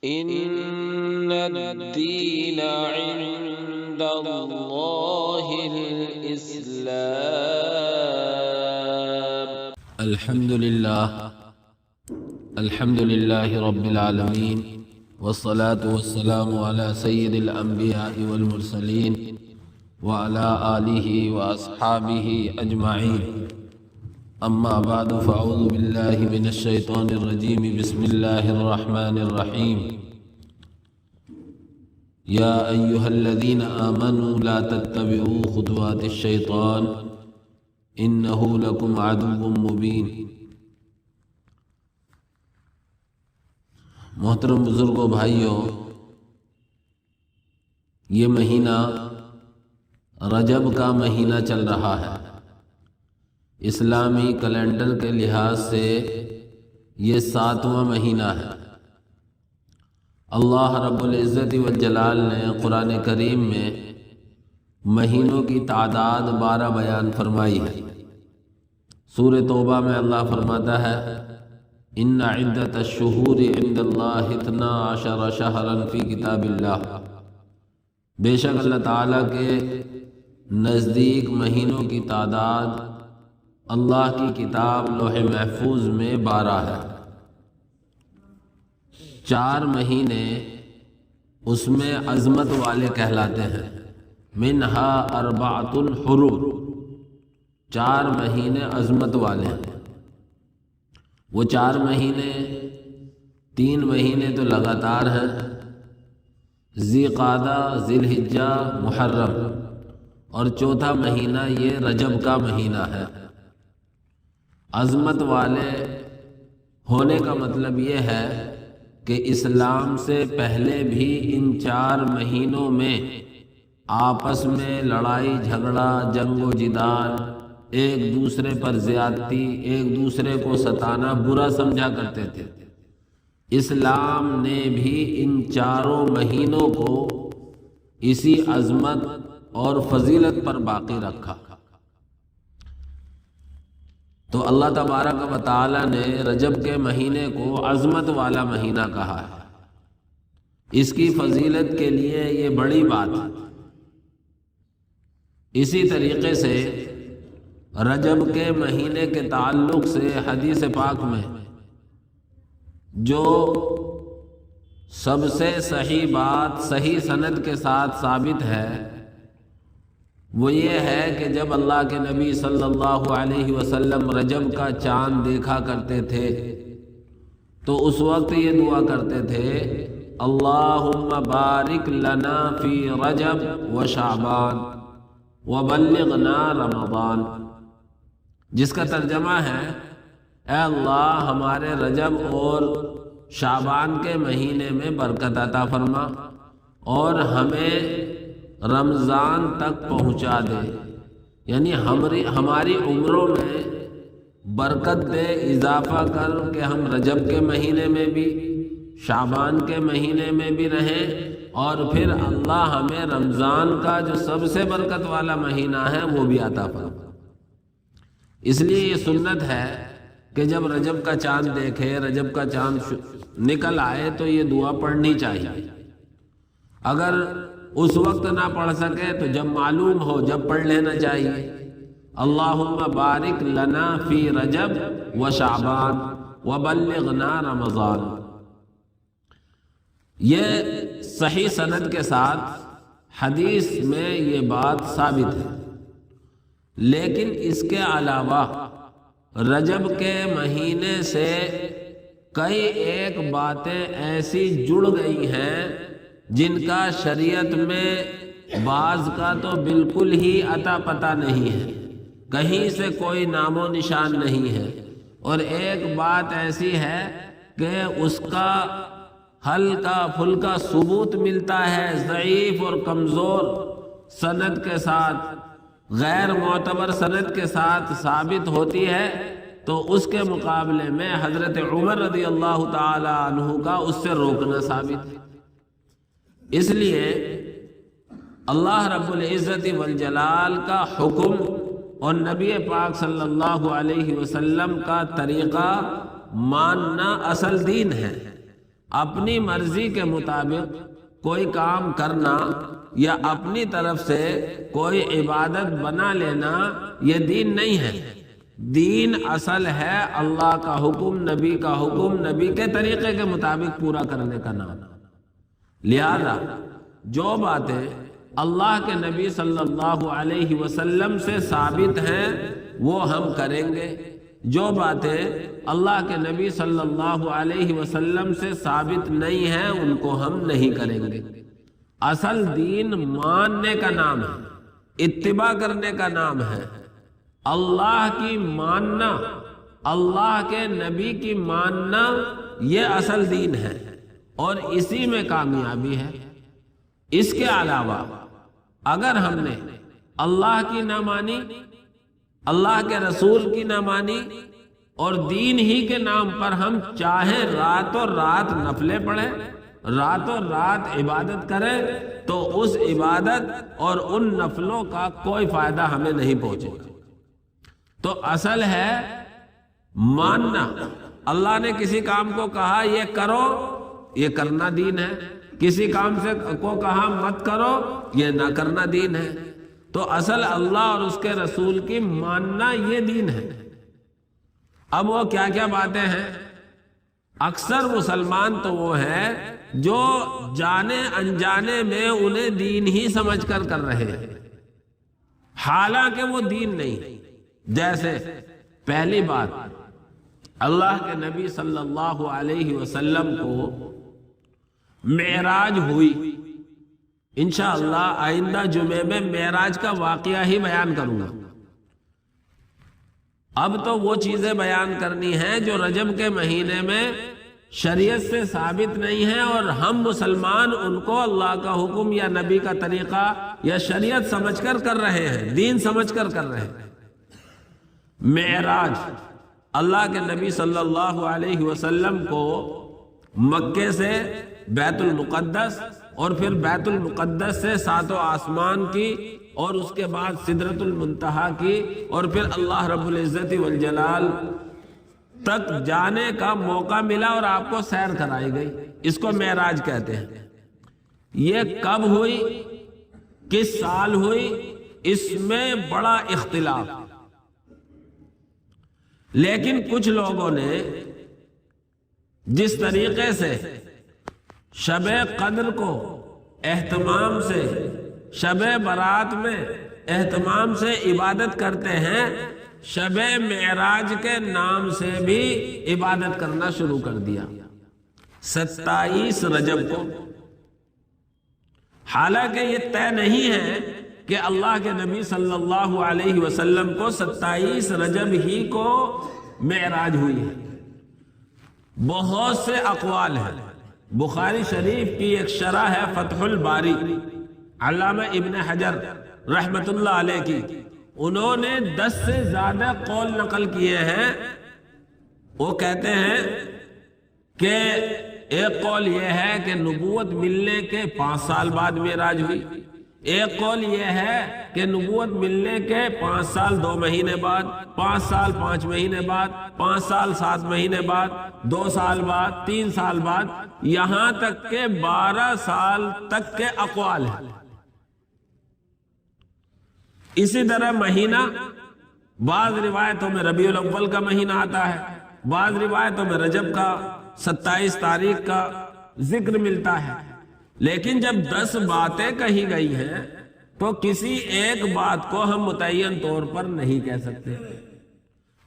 إن الدين عند الله الإسلام. الحمد لله رب العالمين، والصلاة والسلام على سيد الأنبياء والمرسلين وعلى آله وأصحابه أجمعين. أما بعد، فأعوذ بالله من الشيطان الرجيم. بسم الله الرحمن الرحيم. يا أيها الذين آمنوا لا تتبعوا خطوات الشيطان إنه لكم عدو مبين. محترم بزرگوں، بھائیوں، یہ مہینہ رجب کا مہینہ چل رہا ہے. اسلامی کیلنڈر کے لحاظ سے یہ 7واں مہینہ ہے. اللہ رب العزت والجلال نے قرآن کریم میں مہینوں کی تعداد 12 بیان فرمائی ہے. سورہ توبہ میں اللہ فرماتا ہے: ان عدت الشہور عند اللہ 12 شہرا فی کتاب اللہ. بے شک اللہ تعالیٰ کے نزدیک مہینوں کی تعداد اللہ کی کتاب لوح محفوظ میں 12 ہے. 4 مہینے اس میں عظمت والے کہلاتے ہیں. منہا 4 حرم، 4 مہینے عظمت والے ہیں. وہ 4 مہینے، 3 مہینے تو لگاتار ہیں: ذی قعدہ، ذی الحجہ، محرم، اور 4تھا مہینہ یہ رجب کا مہینہ ہے. عظمت والے ہونے کا مطلب یہ ہے کہ اسلام سے پہلے بھی ان 4 مہینوں میں آپس میں لڑائی جھگڑا، جنگ و جدال، ایک دوسرے پر زیادتی، ایک دوسرے کو ستانا برا سمجھا کرتے تھے. اسلام نے بھی ان 4 مہینوں کو اسی عظمت اور فضیلت پر باقی رکھا. تو اللہ تبارک و تعالی نے رجب کے مہینے کو عظمت والا مہینہ کہا ہے. اس کی فضیلت کے لیے یہ بڑی بات ہے. اسی طریقے سے رجب کے مہینے کے تعلق سے حدیث پاک میں جو سب سے صحیح بات صحیح سند کے ساتھ ثابت ہے وہ یہ ہے کہ جب اللہ کے نبی صلی اللہ علیہ وسلم رجب کا چاند دیکھا کرتے تھے تو اس وقت یہ دعا کرتے تھے: اللہم بارک لنا فی رجب و شعبان وبلغنا رمضان، جس کا ترجمہ ہے: اے اللہ ہمارے رجب اور شعبان کے مہینے میں برکت عطا فرما اور ہمیں رمضان تک پہنچا دے. یعنی ہماری عمروں میں برکت دے، اضافہ کر کہ ہم رجب کے مہینے میں بھی، شعبان کے مہینے میں بھی رہیں، اور پھر اللہ ہمیں رمضان کا جو سب سے برکت والا مہینہ ہے وہ بھی عطا فرما. اس لیے یہ سنت ہے کہ جب رجب کا چاند دیکھے، رجب کا چاند نکل آئے تو یہ دعا پڑھنی چاہیے. اگر اس وقت نہ پڑھ سکے تو جب معلوم ہو جب پڑھ لینا چاہیے: اللہم بارک لنا فی رجب و شعبان وبلغنا رمضان. یہ صحیح سند کے ساتھ حدیث میں یہ بات ثابت ہے. لیکن اس کے علاوہ رجب کے مہینے سے کئی ایک باتیں ایسی جڑ گئی ہیں جن کا شریعت میں بعض کا تو بالکل ہی عطا پتہ نہیں ہے، کہیں سے کوئی نام و نشان نہیں ہے، اور ایک بات ایسی ہے کہ اس کا ہلکا پھلکا ثبوت ملتا ہے ضعیف اور کمزور سند کے ساتھ، غیر معتبر سند کے ساتھ ثابت ہوتی ہے، تو اس کے مقابلے میں حضرت عمر رضی اللہ تعالی عنہ کا اس سے روکنا ثابت ہے. اس لیے اللہ رب العزت والجلال کا حکم اور نبی پاک صلی اللہ علیہ وسلم کا طریقہ ماننا اصل دین ہے. اپنی مرضی کے مطابق کوئی کام کرنا یا اپنی طرف سے کوئی عبادت بنا لینا یہ دین نہیں ہے۔ دین اصل ہے اللہ کا حکم، نبی کا حکم، نبی کے طریقے کے مطابق پورا کرنے کا نام۔ لہذا جو باتیں اللہ کے نبی صلی اللہ علیہ وسلم سے ثابت ہیں وہ ہم کریں گے، جو باتیں اللہ کے نبی صلی اللہ علیہ وسلم سے ثابت نہیں ہیں ان کو ہم نہیں کریں گے۔ اصل دین ماننے کا نام ہے، اتباع کرنے کا نام ہے۔ اللہ کی ماننا، اللہ کے نبی کی ماننا، یہ اصل دین ہے اور اسی میں کامیابی ہے۔ اس کے علاوہ اگر ہم نے اللہ کی نہ مانی، اللہ کے رسول کی نہ مانی اور دین ہی کے نام پر ہم چاہے راتوں رات نفلیں پڑھیں، راتوں رات عبادت کریں، تو اس عبادت اور ان نفلوں کا کوئی فائدہ ہمیں نہیں پہنچے گا۔ تو اصل ہے ماننا۔ اللہ نے کسی کام کو کہا یہ کرو، یہ کرنا دین ہے۔ کسی کام سے کو کہا مت کرو، یہ نہ کرنا دین ہے۔ تو اصل اللہ اور اس کے رسول کی ماننا یہ دین ہے۔ اب وہ کیا کیا باتیں ہیں؟ اکثر مسلمان تو وہ ہیں جو جانے انجانے میں انہیں دین ہی سمجھ کر رہے ہیں، حالانکہ وہ دین نہیں۔ جیسے پہلی بات، اللہ کے نبی صلی اللہ علیہ وسلم کو معراج ہوئی۔ انشاءاللہ آئندہ جمعے میں معراج کا واقعہ ہی بیان کروں گا۔ اب تو وہ چیزیں بیان کرنی ہیں جو رجب کے مہینے میں شریعت سے ثابت نہیں ہیں اور ہم مسلمان ان کو اللہ کا حکم یا نبی کا طریقہ یا شریعت سمجھ کر رہے ہیں، دین سمجھ کر رہے ہیں۔ معراج، اللہ کے نبی صلی اللہ علیہ وسلم کو مکے سے بیت المقدس اور پھر بیت المقدس سے ساتوں آسمان کی اور اس کے بعد سدرۃ المنتہا کی اور پھر اللہ رب العزت والجلال تک جانے کا موقع ملا اور آپ کو سیر کرائی گئی۔ اس کو معراج کہتے ہیں۔ یہ کب ہوئی، کس سال ہوئی، اس میں بڑا اختلاف۔ لیکن کچھ لوگوں نے جس طریقے سے شب قدر کو اہتمام سے، شب برات میں اہتمام سے عبادت کرتے ہیں، شب معراج کے نام سے بھی عبادت کرنا شروع کر دیا 27 رجب کو۔ حالانکہ یہ طے نہیں ہے کہ اللہ کے نبی صلی اللہ علیہ وسلم کو 27 رجب ہی کو معراج ہوئی ہے۔ بہت سے اقوال ہیں۔ بخاری شریف کی ایک شرح ہے فتح الباری، علامہ ابن حجر رحمت اللہ علیہ کی، انہوں نے 10 سے زیادہ قول نقل کیے ہیں۔ وہ کہتے ہیں کہ ایک قول یہ ہے کہ نبوت ملنے کے 5 سال بعد معراج ہوئی، ایک قول یہ ہے کہ نبوت ملنے کے 5 سال 2 مہینے بعد، 5 سال 5 مہینے بعد، 5 سال 7 مہینے بعد، 2 سال بعد، 3 سال بعد، یہاں تک کہ 12 سال تک کے اقوال ہیں۔ اسی طرح مہینہ، بعض روایتوں میں ربیع الاول کا مہینہ آتا ہے، بعض روایتوں میں رجب کا 27 تاریخ کا ذکر ملتا ہے۔ لیکن جب 10 باتیں کہی گئی ہیں تو کسی ایک بات کو ہم متعین طور پر نہیں کہہ سکتے۔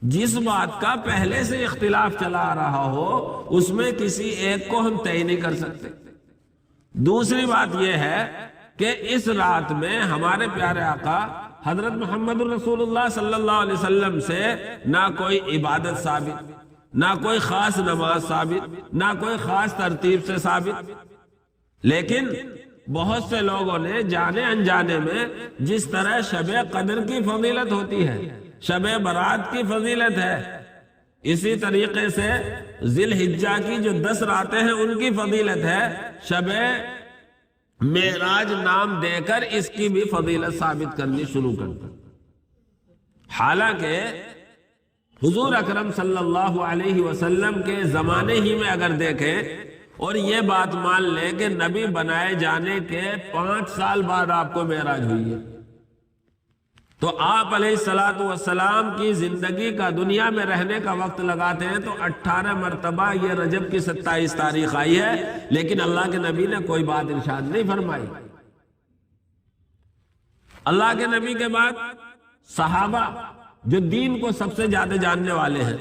جس بات کا پہلے سے اختلاف چلا آ رہا ہو اس میں کسی ایک کو ہم طے نہیں کر سکتے۔ دوسری بات یہ ہے کہ اس رات میں ہمارے پیارے آقا حضرت محمد رسول اللہ صلی اللہ علیہ وسلم سے نہ کوئی عبادت ثابت، نہ کوئی خاص نماز ثابت، نہ کوئی خاص ترتیب سے ثابت۔ لیکن بہت سے لوگوں نے جانے انجانے میں جس طرح شب قدر کی فضیلت ہوتی ہے، شب برات کی فضیلت ہے، اسی طریقے سے ذی الحجہ کی جو 10 راتیں ہیں ان کی فضیلت ہے، شب معراج نام دے کر اس کی بھی فضیلت ثابت کرنی شروع کر دی۔ حالانکہ حضور اکرم صلی اللہ علیہ وسلم کے زمانے ہی میں اگر دیکھیں اور یہ بات مان لیں کہ نبی بنائے جانے کے 5 سال بعد آپ کو معراج ہوئی ہے، تو آپ علیہ الصلوۃ والسلام کی زندگی کا دنیا میں رہنے کا وقت لگاتے ہیں تو 18 مرتبہ یہ رجب کی 27 تاریخ آئی ہے، لیکن اللہ کے نبی نے کوئی بات ارشاد نہیں فرمائی۔ اللہ کے نبی کے بعد صحابہ جو دین کو سب سے زیادہ جاننے والے ہیں،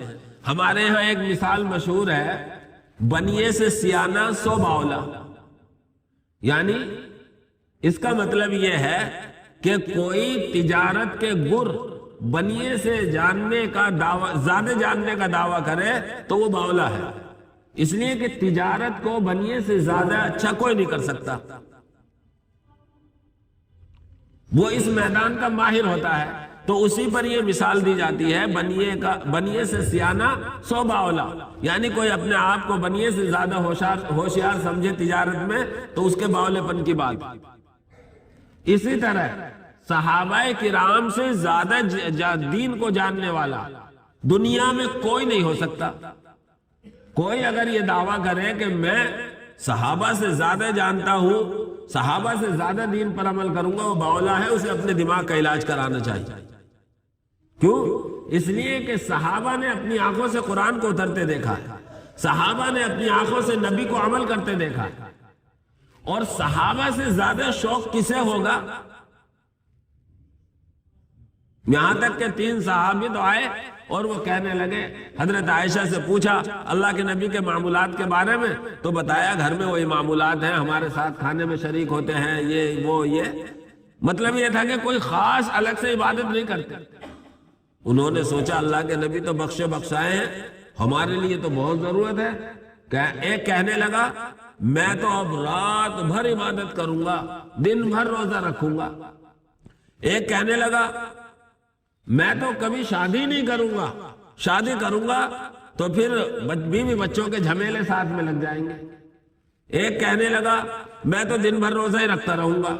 ہمارے ہاں ایک مثال مشہور ہے، بنیے سے سیانہ سو باولا، یعنی اس کا مطلب یہ ہے کہ کوئی تجارت کے گر بنیے سے جاننے کا دعویٰ، زیادہ جاننے کا دعویٰ کرے تو وہ باولا ہے، اس لیے کہ تجارت کو بنیے سے زیادہ اچھا کوئی نہیں کر سکتا، وہ اس میدان کا ماہر ہوتا ہے، تو اسی پر یہ مثال دی جاتی ہے، بنیے سے سیانہ سو باولا، یعنی کوئی اپنے آپ کو بنیے سے زیادہ ہوشیار سمجھے تجارت میں تو اس کے باولے پن کی بات۔ اسی طرح صحابہ کرام سے زیادہ دین کو جاننے والا دنیا میں کوئی نہیں ہو سکتا۔ کوئی اگر یہ دعویٰ کرے کہ میں صحابہ سے زیادہ جانتا ہوں، صحابہ سے زیادہ دین پر عمل کروں گا، وہ باولا ہے، اسے اپنے دماغ کا علاج کرانا چاہیے۔ کیوں؟ اس لیے کہ صحابہ نے اپنی آنکھوں سے قرآن کو اترتے دیکھا ہے، صحابہ نے اپنی آنکھوں سے نبی کو عمل کرتے دیکھا ہے، اور صحابہ سے زیادہ شوق کسے ہوگا؟ یہاں تک کہ 3 صحابی تو آئے اور وہ کہنے لگے، حضرت عائشہ سے پوچھا اللہ کے نبی کے معمولات کے بارے میں، تو بتایا گھر میں وہی معمولات ہیں، ہمارے ساتھ کھانے میں شریک ہوتے ہیں، یہ وہ یہ، مطلب یہ تھا کہ کوئی خاص الگ سے عبادت نہیں کرتے۔ انہوں نے سوچا اللہ کے نبی تو بخشے بخشائے ہیں، ہمارے لیے تو بہت ضرورت ہے۔ ایک کہنے لگا میں تو اب رات بھر عبادت کروں گا، دن بھر روزہ رکھوں گا۔ ایک کہنے لگا میں تو کبھی شادی نہیں کروں گا، شادی کروں گا تو پھر بیوی بچوں کے جھمیلے ساتھ میں لگ جائیں گے۔ ایک کہنے لگا میں تو دن بھر روزہ ہی رکھتا رہوں گا۔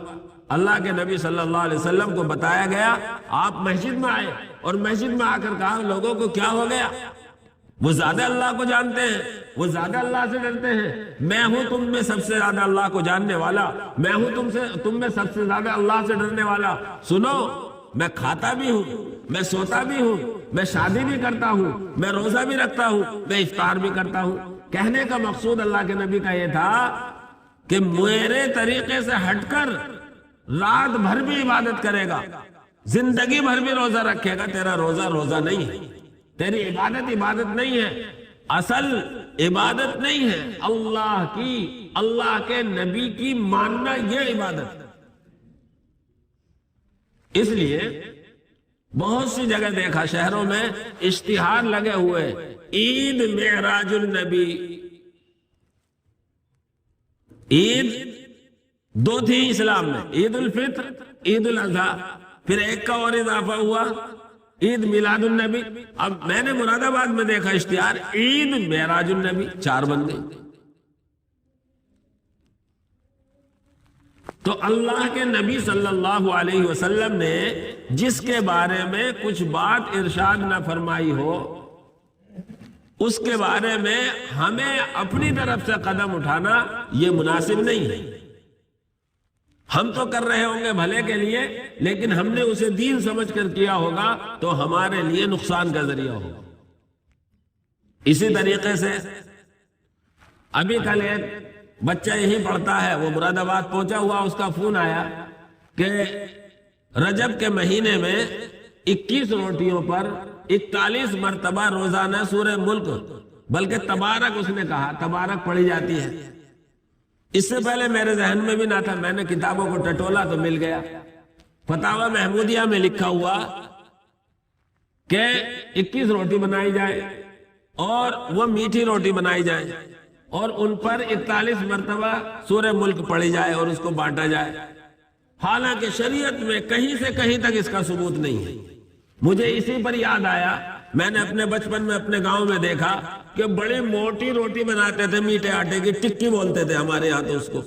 اللہ کے نبی صلی اللہ علیہ وسلم کو بتایا گیا، آپ مسجد میں آئے اور مسجد میں آ کر کہا لوگوں کو کیا ہو گیا؟ وہ زیادہ اللہ کو جانتے ہیں، وہ زیادہ اللہ سے ڈرتے ہیں، میں ہوں تم میں سب سے زیادہ اللہ کو جاننے والا، میں ہوں تم میں سب سے زیادہ اللہ سے ڈرنے والا۔ سنو، میں کھاتا بھی ہوں، میں سوتا بھی ہوں، میں شادی بھی کرتا ہوں، میں روزہ بھی رکھتا ہوں، میں افطار بھی کرتا ہوں۔ کہنے کا مقصود اللہ کے نبی کا یہ تھا کہ میرے طریقے سے ہٹ کر رات بھر بھی عبادت کرے گا، زندگی بھر بھی روزہ رکھے گا، تیرا روزہ روزہ نہیں ہے، تیری عبادت عبادت نہیں ہے، اصل عبادت نہیں ہے، اللہ کی، اللہ کے نبی کی ماننا، یہ عبادت۔ اس لیے بہت سی جگہ دیکھا شہروں میں اشتہار لگے ہوئے، عید معراج النبی۔ عید 2 تھی اسلام میں، عید الفطر، عید الاضحیٰ، پھر ایک کا اور اضافہ ہوا عید میلاد النبی۔ اب میں نے مراد آباد میں دیکھا اشتہار عید معراج النبی، 4 بن گئی۔ تو اللہ کے نبی صلی اللہ علیہ وسلم نے جس کے بارے میں کچھ بات ارشاد نہ فرمائی ہو، اس کے بارے میں ہمیں اپنی طرف سے قدم اٹھانا یہ مناسب نہیں ہے۔ ہم تو کر رہے ہوں گے بھلے کے لیے، لیکن ہم نے اسے دین سمجھ کر کیا ہوگا تو ہمارے لیے نقصان کا ذریعہ ہوگا۔ اسی طریقے سے ابھی کل ایک بچہ یہی پڑھتا ہے، وہ مراد آباد پہنچا ہوا، اس کا فون آیا کہ رجب کے مہینے میں 21 روٹیوں پر 41 مرتبہ روزانہ سورہ ملک، بلکہ تبارک اس نے کہا، تبارک پڑھی جاتی ہے۔ اس سے پہلے میرے ذہن میں بھی نہ تھا، میں نے کتابوں کو ٹٹولا تو مل گیا۔ فتاوی محمودیہ میں لکھا ہوا کہ 21 روٹی بنائی جائے اور وہ میٹھی روٹی بنائی جائے اور ان پر 41 مرتبہ سورہ ملک پڑھی جائے اور اس کو بانٹا جائے۔ حالانکہ شریعت میں کہیں سے کہیں تک اس کا ثبوت نہیں ہے۔ مجھے اسی پر یاد آیا، میں نے اپنے بچپن میں اپنے گاؤں میں دیکھا کہ بڑی موٹی روٹی بناتے تھے، میٹھے آٹے کی، ٹکی بولتے تھے ہمارے یہاں تو اس کو۔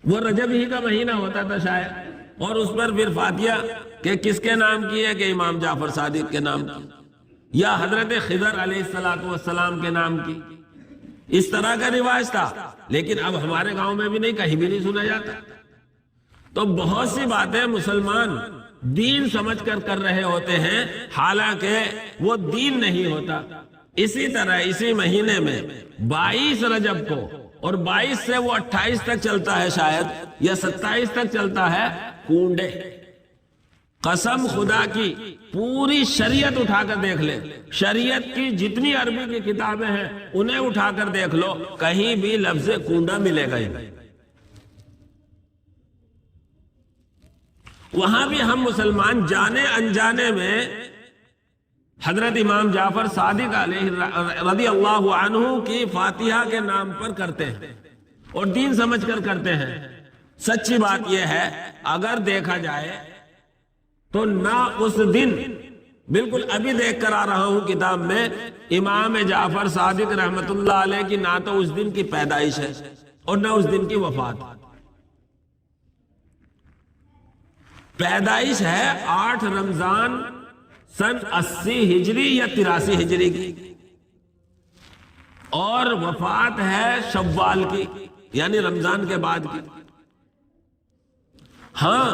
وہ رجب ہی کا مہینہ ہوتا تھا شاید، اور اس پر پھر فاتحہ کہ کس کے نام کی ہے، کہ امام جعفر صادق کے نام کی، یا حضرت خضر علیہ السلام کے نام کی۔ اس طرح کا رواج تھا، لیکن اب ہمارے گاؤں میں بھی نہیں، کہیں بھی نہیں سنا جاتا۔ تو بہت سی باتیں مسلمان دین سمجھ کر کر رہے ہوتے ہیں، حالانکہ وہ دین نہیں ہوتا۔ اسی طرح اسی مہینے میں 22 رجب کو، اور 22 سے وہ 28 تک چلتا ہے شاید، یا 27 تک چلتا ہے، کونڈے۔ قسم خدا کی پوری شریعت اٹھا کر دیکھ لے، شریعت کی جتنی عربی کی کتابیں ہیں انہیں اٹھا کر دیکھ لو، کہیں بھی لفظ کونڈا ملے گا ہی نہیں۔ وہاں بھی ہم مسلمان جانے انجانے میں حضرت امام جعفر صادق علیہ رضی اللہ عنہ کی فاتحہ کے نام پر کرتے ہیں اور دین سمجھ کر کرتے ہیں۔ سچی بات یہ ہے، اگر دیکھا جائے تو نہ اس دن، بالکل ابھی دیکھ کر آ رہا ہوں کتاب میں، امام جعفر صادق رحمت اللہ علیہ کی نہ تو اس دن کی پیدائش ہے اور نہ اس دن کی وفات۔ پیدائش ہے 8 رمضان سن 80 ہجری یا 83 ہجری کی، اور وفات ہے شوال کی، یعنی رمضان کے بعد کی۔ ہاں،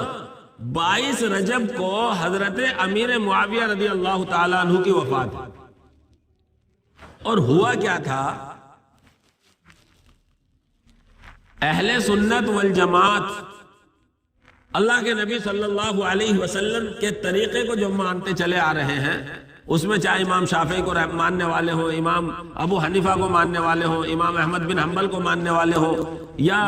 22 رجب کو حضرت امیر معاویہ رضی اللہ تعالیٰ عنہ کی وفات ہے۔ اور ہوا کیا تھا، اہل سنت والجماعت اللہ کے نبی صلی اللہ علیہ وسلم کے طریقے کو جو مانتے چلے آ رہے ہیں، اس میں چاہے امام شافعی کو ماننے والے ہوں، امام ابو حنیفہ کو ماننے والے ہوں، امام احمد بن حنبل کو ماننے والے ہوں، یا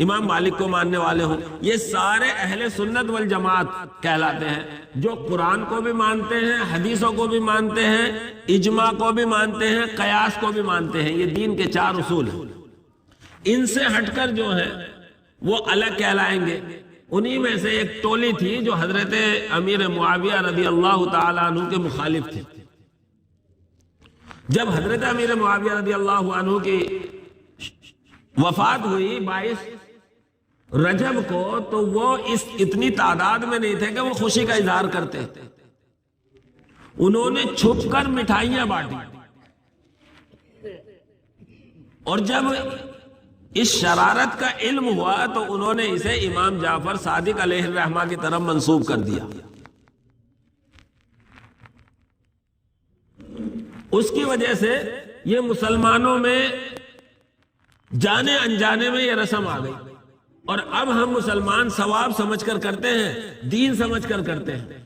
امام مالک کو ماننے والے ہوں، یہ سارے اہل سنت والجماعت کہلاتے ہیں، جو قرآن کو بھی مانتے ہیں، حدیثوں کو بھی مانتے ہیں، اجماع کو بھی مانتے ہیں، قیاس کو بھی مانتے ہیں۔ یہ دین کے 4 اصول ہیں۔ ان سے ہٹ کر جو ہیں وہ الگ کہلائیں گے۔ انہی میں سے ایک ٹولی تھی جو حضرت امیر معاویہ رضی اللہ تعالیٰ عنہ کے مخالف تھے۔ جب حضرت امیر معاویہ رضی اللہ عنہ کی وفات ہوئی 22 رجب کو، تو وہ اتنی تعداد میں نہیں تھے کہ وہ خوشی کا اظہار کرتے۔ انہوں نے چھپ کر مٹھائیاں بانٹی، اور جب اس شرارت کا علم ہوا تو انہوں نے اسے امام جعفر صادق علیہ الرحمہ کی طرف منسوب کر دیا۔ اس کی وجہ سے یہ مسلمانوں میں جانے انجانے میں یہ رسم آ گئی، اور اب ہم مسلمان ثواب سمجھ کر کرتے ہیں، دین سمجھ کر کرتے ہیں۔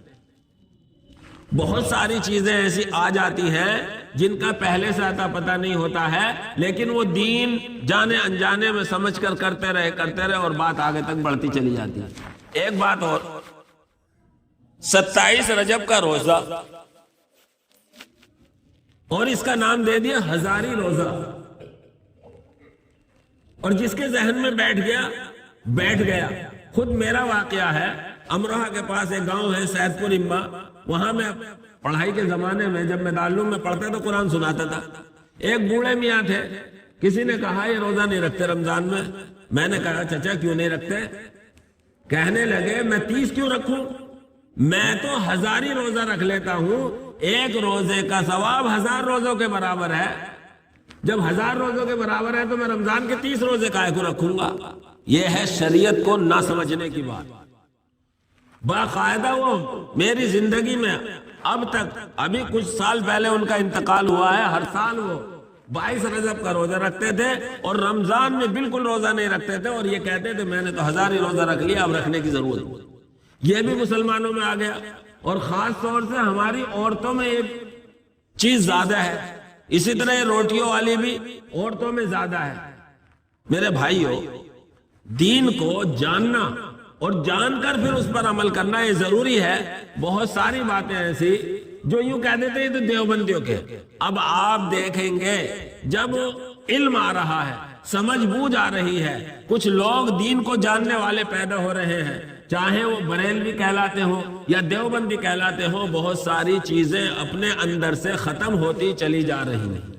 بہت ساری چیزیں ایسی آ جاتی ہیں جن کا پہلے سے آتا پتہ نہیں ہوتا ہے، لیکن وہ دین جانے انجانے میں سمجھ کر کرتے رہے اور بات آگے تک بڑھتی چلی جاتی ہے۔ ایک بات اور، 27 رجب کا روزہ، اور اس کا نام دے دیا ہزاری روزہ، اور جس کے ذہن میں بیٹھ گیا۔ خود میرا واقعہ ہے، امروہہ کے پاس ایک گاؤں ہے سید پور امبا، وہاں میں پڑھائی کے زمانے میں جب میں دارالعلوم میں پڑھتا تو قرآن سناتا تھا۔ ایک بوڑھے میاں تھے، کسی نے کہا یہ روزہ نہیں رکھتے رمضان میں؟ میں نے کہا چچا کیوں نہیں رکھتے؟ کہنے لگے میں 30 کیوں رکھوں؟ میں تو 1000 روزہ رکھ لیتا ہوں، ایک روزے کا ثواب 1000 روزوں کے برابر ہے۔ جب 1000 روزوں کے برابر ہے تو میں رمضان کے 30 روزے کائے کو رکھوں گا؟ یہ ہے شریعت کو نہ سمجھنے کی بات۔ باقاعدہ وہ میری زندگی میں اب تک، ابھی کچھ سال پہلے ان کا انتقال ہوا ہے، ہر سال وہ 22 رجب کا روزہ رکھتے تھے، اور رمضان میں بالکل روزہ نہیں رکھتے تھے، اور یہ کہتے تھے میں نے تو 1000 ہی روزہ رکھ لیا، اب رکھنے کی ضرورت نہیں۔ یہ بھی مسلمانوں میں آ گیا، اور خاص طور سے ہماری عورتوں میں ایک چیز زیادہ ہے، اسی طرح یہ روٹیوں والی بھی عورتوں میں زیادہ ہے۔ میرے بھائیو، دین کو جاننا اور جان کر پھر اس پر عمل کرنا یہ ضروری ہے۔ بہت ساری باتیں ایسی جو یوں کہہ دیتے ہیں تو دیوبندیوں کے، اب آپ دیکھیں گے جب علم آ رہا ہے، سمجھ بوجھ آ رہی ہے، کچھ لوگ دین کو جاننے والے پیدا ہو رہے ہیں، چاہے وہ بریلوی کہلاتے ہوں یا دیوبندی کہلاتے ہوں، بہت ساری چیزیں اپنے اندر سے ختم ہوتی چلی جا رہی ہیں۔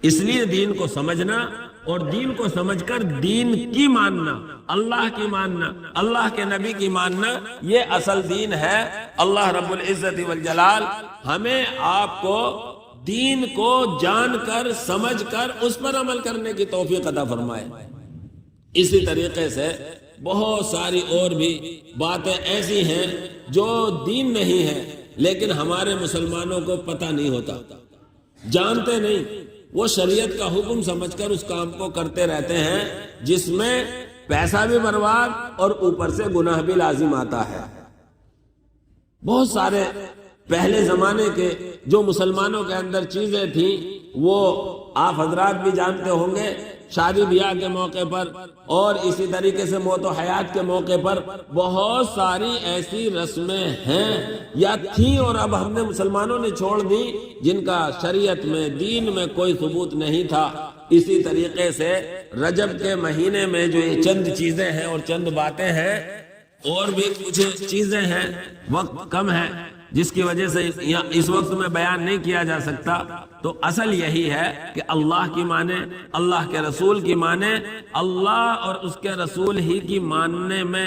اس لیے دین کو سمجھنا اور دین کو سمجھ کر دین کی ماننا، اللہ کی ماننا، اللہ کے نبی کی ماننا، یہ اصل دین ہے۔ اللہ رب العزت والجلال ہمیں آپ کو دین کو جان کر سمجھ کر اس پر عمل کرنے کی توفیق عطا فرمائے۔ اسی طریقے سے بہت ساری اور بھی باتیں ایسی ہیں جو دین نہیں ہے لیکن ہمارے مسلمانوں کو پتہ نہیں ہوتا، جانتے نہیں، وہ شریعت کا حکم سمجھ کر اس کام کو کرتے رہتے ہیں جس میں پیسہ بھی برباد اور اوپر سے گناہ بھی لازم آتا ہے۔ بہت سارے پہلے زمانے کے جو مسلمانوں کے اندر چیزیں تھیں وہ آپ حضرات بھی جانتے ہوں گے، شادی بیاہ کے موقع پر اور اسی طریقے سے موت و حیات کے موقع پر بہت ساری ایسی رسمیں ہیں یا تھیں اور اب ہم نے مسلمانوں نے چھوڑ دی جن کا شریعت میں دین میں کوئی ثبوت نہیں تھا۔ اسی طریقے سے رجب کے مہینے میں جو یہ چند چیزیں ہیں اور چند باتیں ہیں اور بھی کچھ چیزیں ہیں، وقت کم ہے جس کی وجہ سے اس وقت میں بیان نہیں کیا جا سکتا، تو اصل یہی ہے کہ اللہ کی مانے، اللہ کے رسول کی مانے، اللہ اور اس کے رسول ہی کی ماننے میں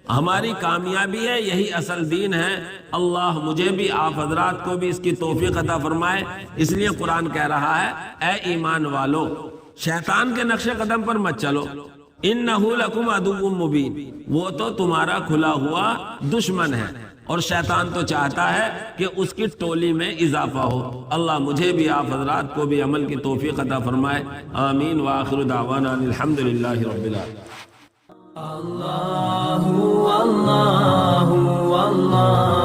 ہماری کامیابی ہے، یہی اصل دین ہے۔ اللہ مجھے بھی آپ حضرات کو بھی اس کی توفیق عطا فرمائے۔ اس لیے قرآن کہہ رہا ہے اے ایمان والو، شیطان کے نقش قدم پر مت چلو، انہ لکم عدو مبین، وہ تو تمہارا کھلا ہوا دشمن ہے اور شیطان تو چاہتا ہے کہ اس کی ٹولی میں اضافہ ہو۔ اللہ مجھے بھی آپ حضرات کو بھی عمل کی توفیق عطا فرمائے، آمین وآخر دعوانا الحمدللہ رب العالمین۔ اللہ اللہ اللہ